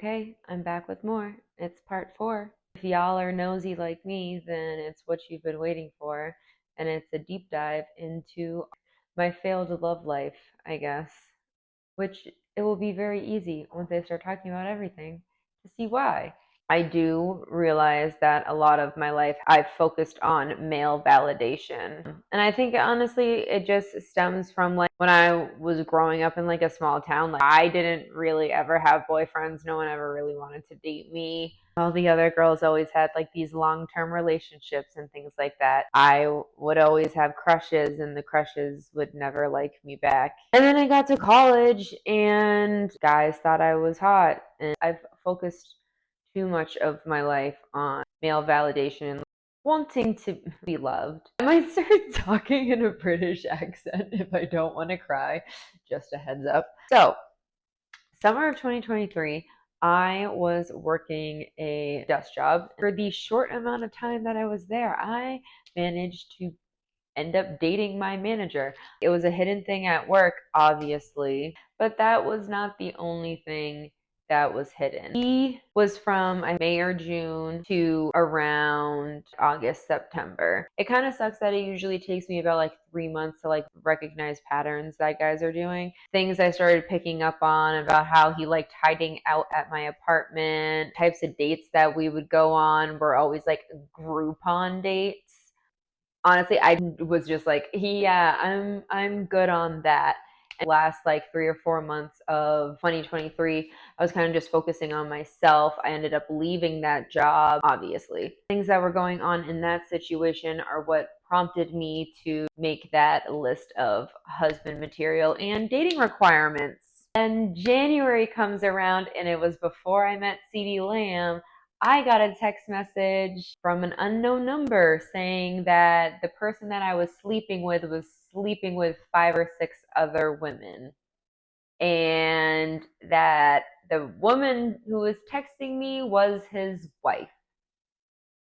Okay, I'm back with more. It's part 4. If y'all are nosy like me, then it's what you've been waiting for, and it's a deep dive into my failed love life, I guess, which it will be very easy once I start talking about everything to see why. I do realize that a lot of my life I've focused on male validation. And I think honestly it just stems from like when I was growing up in like a small town, like I didn't really ever have boyfriends. No one ever really wanted to date me. All the other girls always had like these long-term relationships and things like that. I would always have crushes and the crushes would never like me back. And then I got to college and guys thought I was hot. And I've focused too much of my life on male validation and wanting to be loved. I might start talking in a British accent if I don't want to cry, just a heads up. So, summer of 2023, I was working a desk job. For the short amount of time that I was there, I managed to end up dating my manager. It was a hidden thing at work, obviously, but that was not the only thing that was hidden. He was from May or June to around August, September. It kind of sucks that it usually takes me about like 3 months to like recognize patterns that guys are doing. Things I started picking up on about how he liked hiding out at my apartment, types of dates that we would go on were always like Groupon dates. Honestly, I was just like, yeah, I'm good on that. And last like 3 or 4 months of 2023, I was kind of just focusing on myself. I ended up leaving that job, obviously. Things that were going on in that situation are what prompted me to make that list of husband material and dating requirements. And January comes around, and it was before I met CD Lamb. I got a text message from an unknown number saying that the person that I was sleeping with was sleeping with 5 or 6 other women. And that the woman who was texting me was his wife.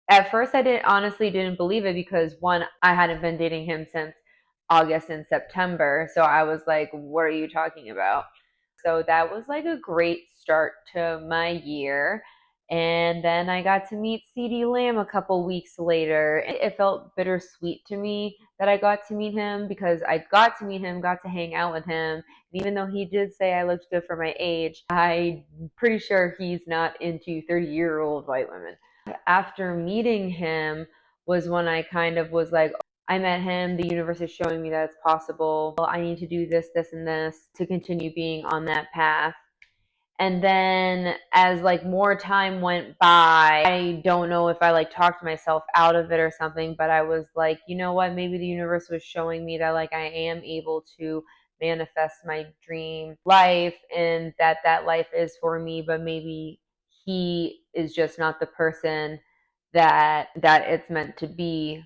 At first, I didn't believe it because one, I hadn't been dating him since August and September. So I was like, what are you talking about? So that was like a great start to my year. And then I got to meet CD Lamb a couple weeks later. It felt bittersweet to me that I got to meet him because I got to meet him, got to hang out with him. And even though he did say I looked good for my age, I'm pretty sure he's not into 30-year-old white women. After meeting him was when I kind of was like, I met him, the universe is showing me that it's possible. I need to do this, this, and this to continue being on that path. And then as like more time went by, I don't know if I like talked myself out of it or something, but I was like, you know what, maybe the universe was showing me that like I am able to manifest my dream life and that life is for me, but maybe he is just not the person that it's meant to be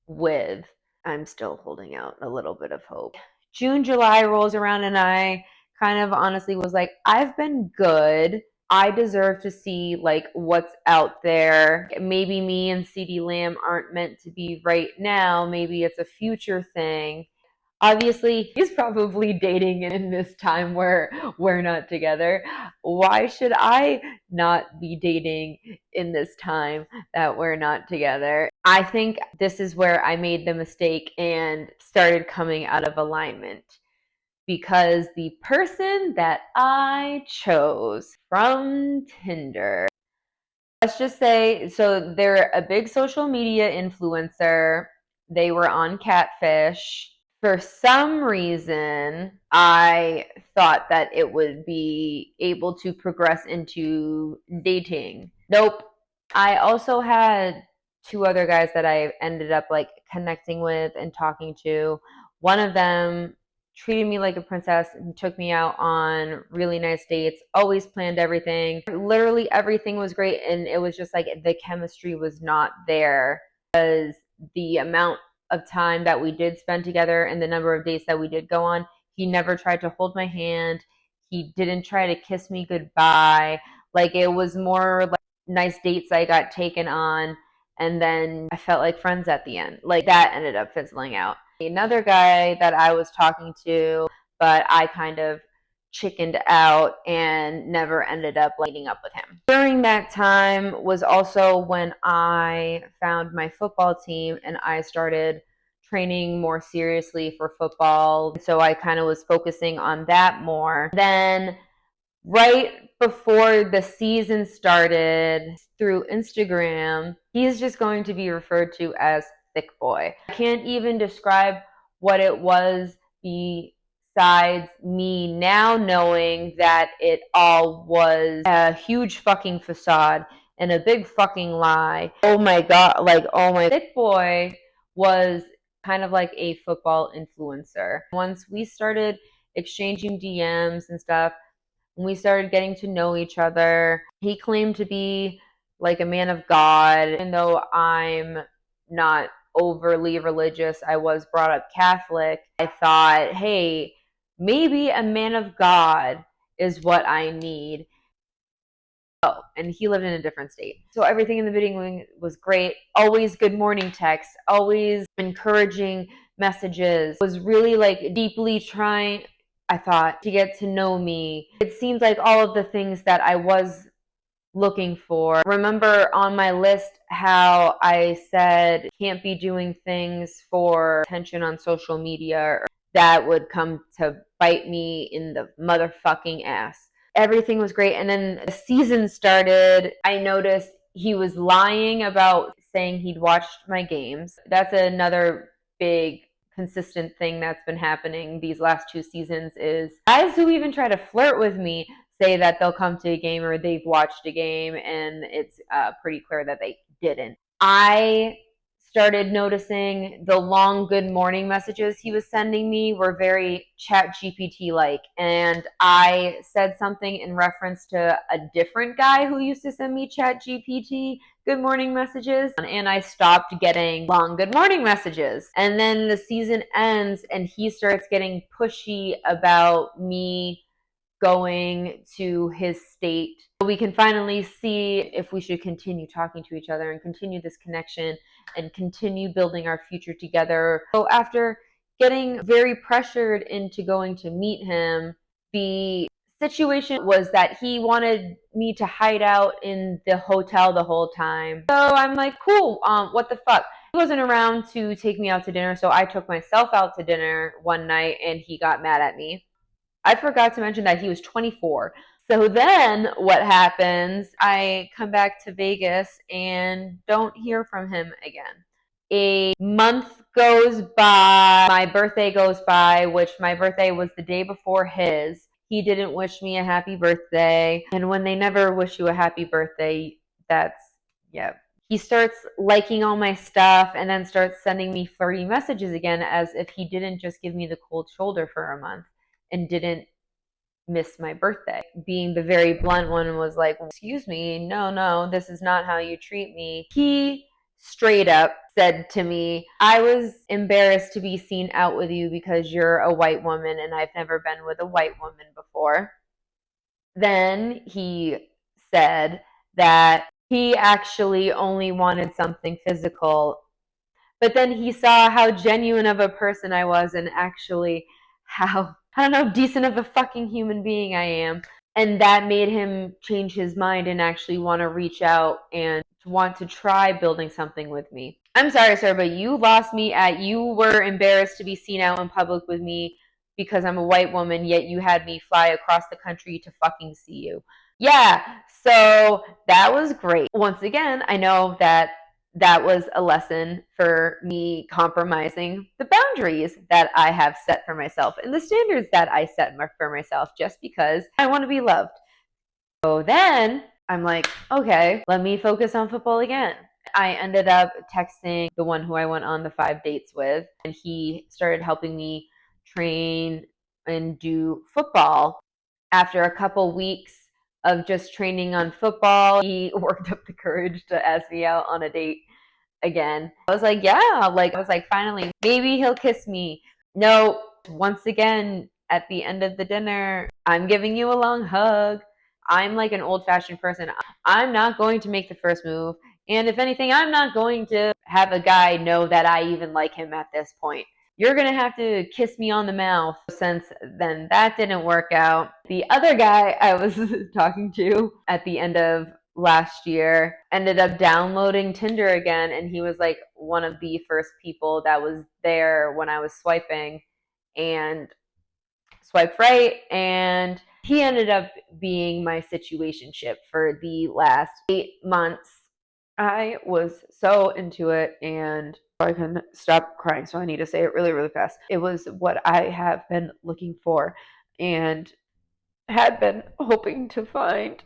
with. I'm still holding out a little bit of hope. June, July rolls around, and I kind of honestly was like, I've been good. I deserve to see like what's out there. Maybe me and CD Lamb aren't meant to be right now. Maybe it's a future thing. Obviously, he's probably dating in this time where we're not together. Why should I not be dating in this time that we're not together? I think this is where I made the mistake and started coming out of alignment because the person that I chose from Tinder, let's just say, so they're a big social media influencer. They were on Catfish. For some reason, I thought that it would be able to progress into dating. Nope. I also had 2 other guys that I ended up like connecting with and talking to. One of them treated me like a princess and took me out on really nice dates, always planned everything. Literally everything was great, and it was just like the chemistry was not there because the amount of time that we did spend together and the number of dates that we did go on, he never tried to hold my hand. He didn't try to kiss me goodbye. Like it was more like nice dates I got taken on, and then I felt like friends at the end. Like that ended up fizzling out. Another guy that I was talking to, but I kind of chickened out and never ended up meeting up with him. During that time was also when I found my football team and I started training more seriously for football. So I kind of was focusing on that more. Then right before the season started, through Instagram, he's just going to be referred to as Thick Boy. I can't even describe what it was besides me now knowing that it all was a huge fucking facade and a big fucking lie. Oh my god, Thick Boy was kind of like a football influencer. Once we started exchanging DMs and stuff, when we started getting to know each other, he claimed to be like a man of God. Even though I'm not overly religious, I was brought up Catholic. I thought, hey, maybe a man of God is what I need. Oh, and he lived in a different state. So everything in the beginning was great. Always good morning texts, always encouraging messages. Was really like deeply trying, I thought, to get to know me. It seemed like all of the things that I was looking for. Remember on my list how I said can't be doing things for attention on social media, or that would come to bite me in the motherfucking ass. Everything was great, and then the season started. I noticed he was lying about saying he'd watched my games. That's another big consistent thing that's been happening these last 2 seasons is guys who even try to flirt with me say that they'll come to a game or they've watched a game, and it's pretty clear that they didn't. I started noticing the long good morning messages he was sending me were very chat GPT like, and I said something in reference to a different guy who used to send me chat GPT good morning messages, and I stopped getting long good morning messages. And then the season ends and he starts getting pushy about me going to his state. We can finally see if we should continue talking to each other and continue this connection and continue building our future together. So after getting very pressured into going to meet him, the situation was that he wanted me to hide out in the hotel the whole time. So I'm like, cool, what the fuck? He wasn't around to take me out to dinner, so I took myself out to dinner one night and he got mad at me. I forgot to mention that he was 24. So then what happens? I come back to Vegas and don't hear from him again. A month goes by, my birthday goes by, which my birthday was the day before his. He didn't wish me a happy birthday. And when they never wish you a happy birthday, that's, yeah. He starts liking all my stuff and then starts sending me flirty messages again as if he didn't just give me the cold shoulder for a month and didn't miss my birthday. Being the very blunt one was like, excuse me, no, this is not how you treat me. He straight up said to me, I was embarrassed to be seen out with you because you're a white woman and I've never been with a white woman before. Then he said that he actually only wanted something physical. But then he saw how genuine of a person I was and actually how, I don't know, decent of a fucking human being I am. And that made him change his mind and actually want to reach out and want to try building something with me. I'm sorry, sir, but you lost me at you were embarrassed to be seen out in public with me because I'm a white woman, yet you had me fly across the country to fucking see you. Yeah, so that was great. Once again, I know that that was a lesson for me compromising the boundaries that I have set for myself and the standards that I set for myself just because I want to be loved. So then I'm like, okay, let me focus on football again. I ended up texting the one who I went on the 5 dates with, and he started helping me train and do football. After a couple weeks of just training on football, he worked up the courage to ask me out on a date again. I was like, yeah, finally, maybe he'll kiss me. No, once again, at the end of the dinner, I'm giving you a long hug. I'm like an old-fashioned person. I'm not going to make the first move. And if anything, I'm not going to have a guy know that I even like him at this point. you're gonna have to kiss me on the mouth. Since then, that didn't work out. The other guy I was talking to at the end of last year ended up downloading Tinder again, and he was like one of the first people that was there when I was swiping, and swiped right, and he ended up being my situationship for the last 8 months. I was so into it, and I can stop crying, so I need to say it really, really fast. It was what I have been looking for and had been hoping to find.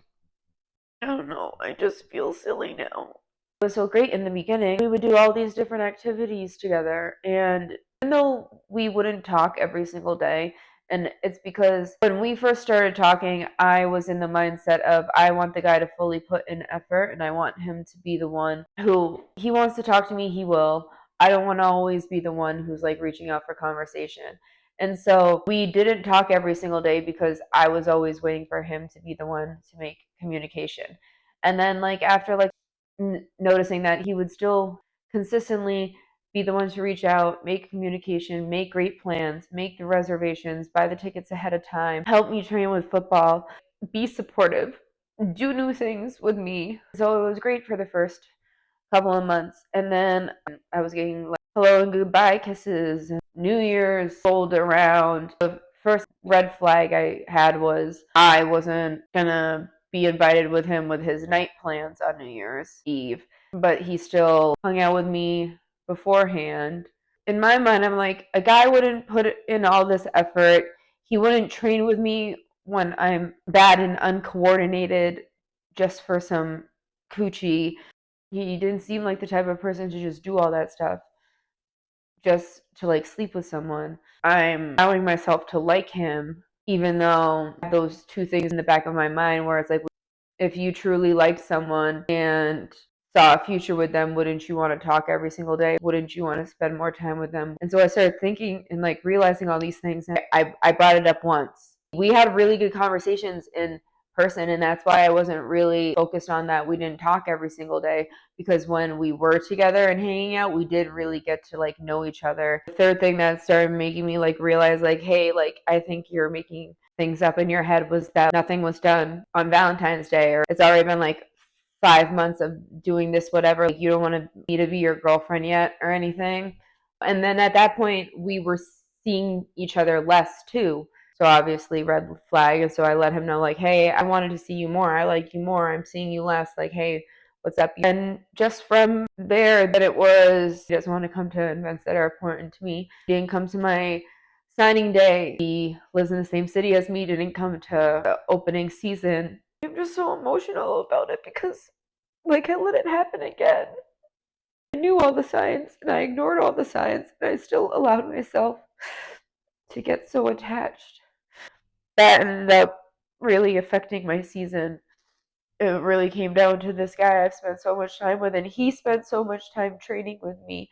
I don't know, I just feel silly now. It was so great in the beginning. We would do all these different activities together, and even though we wouldn't talk every single day, and it's because when we first started talking, I was in the mindset of I want the guy to fully put in effort, and I want him to be the one who he wants to talk to me, he will. I don't want to always be the one who's like reaching out for conversation. And so we didn't talk every single day because I was always waiting for him to be the one to make communication. And then like after like noticing that he would still consistently be the one to reach out, make communication, make great plans, make the reservations, buy the tickets ahead of time, help me train with football, be supportive, do new things with me. So it was great for the first couple of months. And then I was getting like hello and goodbye kisses. New Year's rolled around. The first red flag I had was I wasn't gonna be invited with him with his night plans on New Year's Eve, but he still hung out with me beforehand. In my mind, I'm like, a guy wouldn't put in all this effort. He wouldn't train with me when I'm bad and uncoordinated just for some coochie. He didn't seem like the type of person to just do all that stuff just to like sleep with someone. I'm allowing myself to like him, even though those two things in the back of my mind where it's like, if you truly liked someone and saw a future with them, wouldn't you want to talk every single day? Wouldn't you want to spend more time with them? And so I started thinking and like realizing all these things. And I brought it up once. We had really good conversations in person, and that's why I wasn't really focused on that. We didn't talk every single day because when we were together and hanging out, we did really get to like know each other. The third thing that started making me like realize like, hey, like I think you're making things up in your head was that nothing was done on Valentine's Day, or it's already been like 5 months of doing this, whatever. Like, you don't want me to be your girlfriend yet or anything. And then at that point, we were seeing each other less too. So obviously, red flag. And so I let him know, like, hey, I wanted to see you more. I like you more. I'm seeing you less. Like, hey, what's up? And just from there, that it was, he doesn't want to come to events that are important to me. He didn't come to my signing day. He lives in the same city as me, didn't come to the opening season. I'm just so emotional about it because, like, I let it happen again. I knew all the signs and I ignored all the signs, and I still allowed myself to get so attached. That ended up really affecting my season. It really came down to this guy I've spent so much time with, and he spent so much time training with me.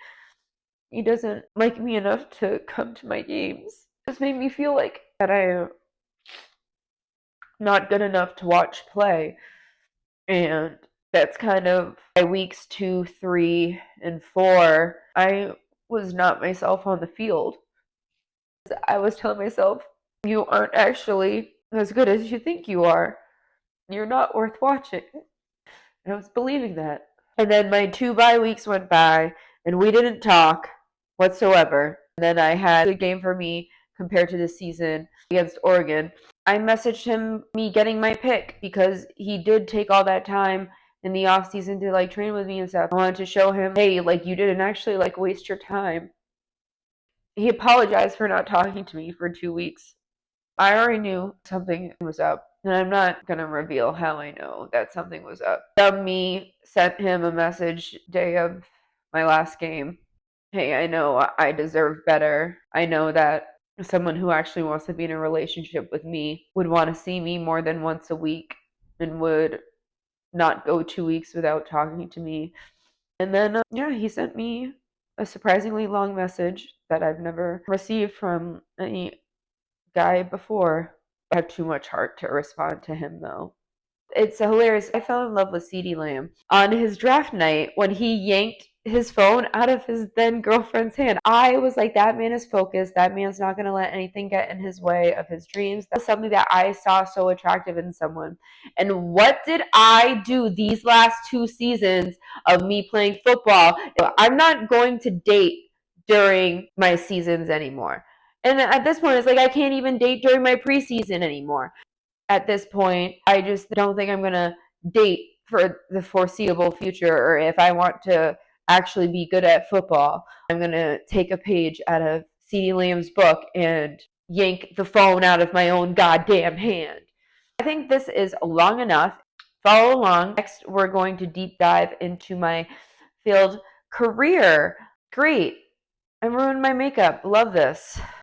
He doesn't like me enough to come to my games. It just made me feel like that I'm not good enough to watch play. And that's kind of by weeks 2, 3, and 4, I was not myself on the field. I was telling myself, you aren't actually as good as you think you are. You're not worth watching. And I was believing that. And then my 2 bye weeks went by, and we didn't talk whatsoever. And then I had a game for me compared to this season against Oregon. I messaged him me getting my pick because he did take all that time in the off season to like train with me and stuff. I wanted to show him, hey, like you didn't actually like waste your time. He apologized for not talking to me for 2 weeks. I already knew something was up, and I'm not gonna reveal how I know that something was up. Me sent him a message day of my last game. Hey, I know I deserve better. I know that someone who actually wants to be in a relationship with me would want to see me more than once a week and would not go 2 weeks without talking to me. And then, yeah, he sent me a surprisingly long message that I've never received from any guy before. I have too much heart to respond to him, though. It's hilarious. I fell in love with CeeDee Lamb on his draft night when he yanked his phone out of his then girlfriend's hand. I was like, that man is focused. That man's not going to let anything get in his way of his dreams. That's something that I saw so attractive in someone. And what did I do these last 2 seasons of me playing football? I'm not going to date during my seasons anymore. And at this point, it's like I can't even date during my preseason anymore. At this point, I just don't think I'm going to date for the foreseeable future, or if I want to actually be good at football, I'm going to take a page out of C.D. Lamb's book and yank the phone out of my own goddamn hand. I think this is long enough. Follow along. Next, we're going to deep dive into my failed career. Great. I ruined my makeup. Love this.